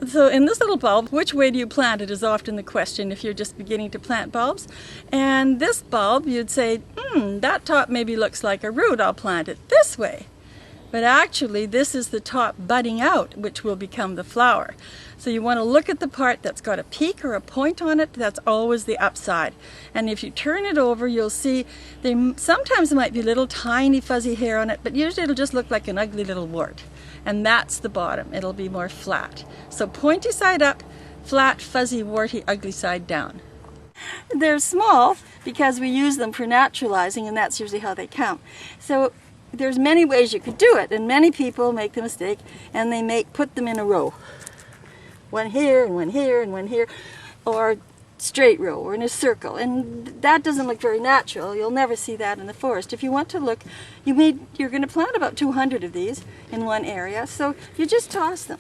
So in this little bulb, which way do you plant it is often the question if you're just beginning to plant bulbs. And this bulb, you'd say, that top maybe looks like a root, I'll plant it this way. But actually, this is the top budding out, which will become the flower. So you want to look at the part that's got a peak or a point on it. That's always the upside. And if you turn it over, you'll see sometimes there might be little tiny fuzzy hair on it, but usually it'll just look like an ugly little wart. And that's the bottom. It'll be more flat. So pointy side up, flat, fuzzy, warty, ugly side down. They're small because we use them for naturalizing, and that's usually how they come. So there's many ways you could do it, and many people make the mistake and they put them in a row. One here and one here and one here, or straight row or in a circle, and that doesn't look very natural. You'll never see that in the forest. If you want to look, you're going to plant about 200 of these in one area, so you just toss them.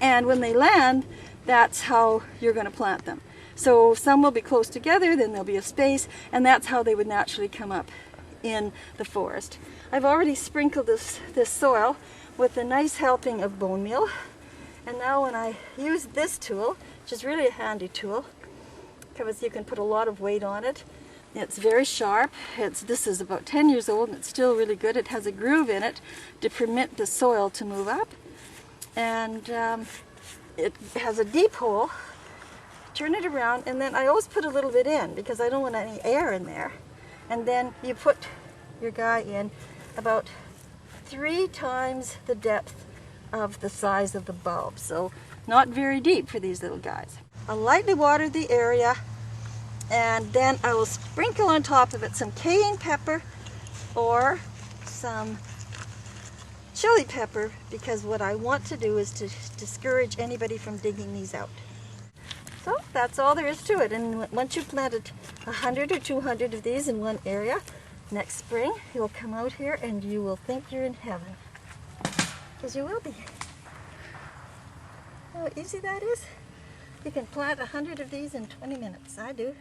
And when they land, that's how you're going to plant them. So some will be close together, then there'll be a space, and that's how they would naturally come up in the forest. I've already sprinkled this soil with a nice helping of bone meal, and now when I use this tool, which is really a handy tool because you can put a lot of weight on it, it's very sharp. This is about 10 years old and it's still really good. It has a groove in it to permit the soil to move up, and it has a deep hole. Turn it around, and then I always put a little bit in because I don't want any air in there. And then you put your guy in about 3 times the depth of the size of the bulb. So not very deep for these little guys. I'll lightly water the area, and then I will sprinkle on top of it some cayenne pepper or some chili pepper, because what I want to do is to discourage anybody from digging these out. So that's all there is to it. And once you've planted 100 or 200 of these in one area, next spring you'll come out here and you will think you're in heaven. Because you will be. How easy that is? You can plant 100 of these in 20 minutes. I do.